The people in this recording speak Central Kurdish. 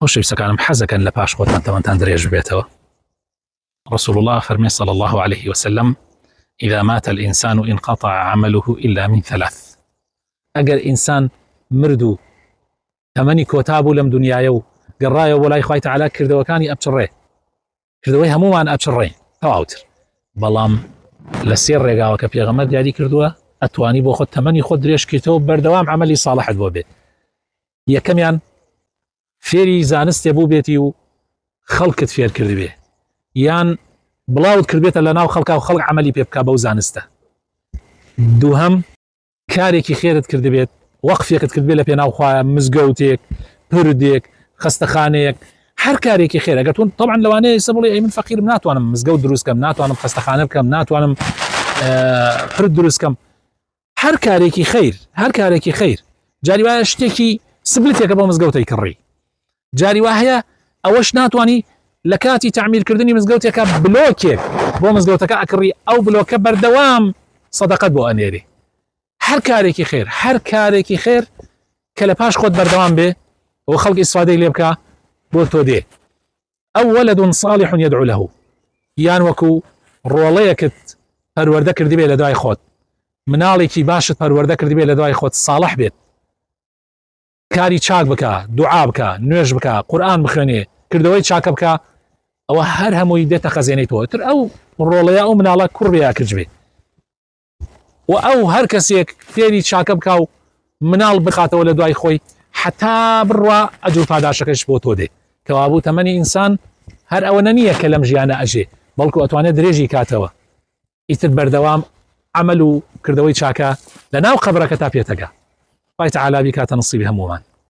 خۆشەویستەکانم حەزەکەن لە پاش خۆتان تەمەنتان درێژ بێتەوە. رسول الله فرمي صلى الله عليه وسلم: إذا مات الإنسان انقطع عمله إلا من ثلاث. أجر إنسان مردو تمني كوتابو لم دنيايو قرايو ولا يخوي تعالى كردو كاني أبشريه كردوي همومان أبشريه تواوتر بلام لسير رجاوك في غمر ديالي كردوه أتواني بو خد تمني خد ريش كتاب بردوام عملي صالح بو بيت يا كميان فيري زانست يبو بيتي و خلقت فير كردي بيه يان بلاود كربيت لنا وخلقه وخلق عملي بيبكا بو زانسته دوهم كاريكي خيرت كردي بيت وقفيك تكردي بيه لبينا وخوا مزقوتك بردك خستخانيك هر كاريكي خير اگر طبعا لو انا يسبلي اي من فقير مناتوانم مزقوت دروس كم ناتوانم خستخانه كم ناتوانم برد دروس كم هر كاريكي خير هر كاريكي خير جاري واه شتيكي سبلتك ابو مزقوتي كري جاري واه اوش ناتواني لكاتي تعمير كردني مزقوتك بلوكك بو مزقوتك اكري او بلوك بردوام صدقت بو انيري هر كاريكي خير هر كاريكي خير كلا باش خد بردوام به وخلق استفاده لي بكا بو تودي او ولد صالح يدعو له يان وكو روليكت پرورده کردی به لدای خود مناڵێکی باشت پەروەردە کردی بێ لە دوای خۆت ساڵح بێت کاری چاک بکە دوعا بکە نوێژ بکە قورئان بخوێنێ کردەوەی چاکە بکە ئەوە هەر هەمووی دێتە خەزێنەی تۆ تر ئەو ڕۆڵەیە ئەو مناڵە کوڕ کرد بێ و ئەو هەر کەسێک فێری چاکە بکە و مناڵ بخاتەوە لە دوای خۆی حتا بڕوا ئەجر و پاداشەکەش بۆ تۆ دێ کەوا بوو تەمەنی ئینسان هەر ئەوە نییە کە لەم ژیانە ئەژێ بەڵکو ئەتوانێت درێژی کاتەوە ئیتر بەردەوام عمل و کردەوەی چاکە لە ناو قەبرەکە تا پێتەگا. خوای تەعالا بیکاتە نصیبی هەموومان.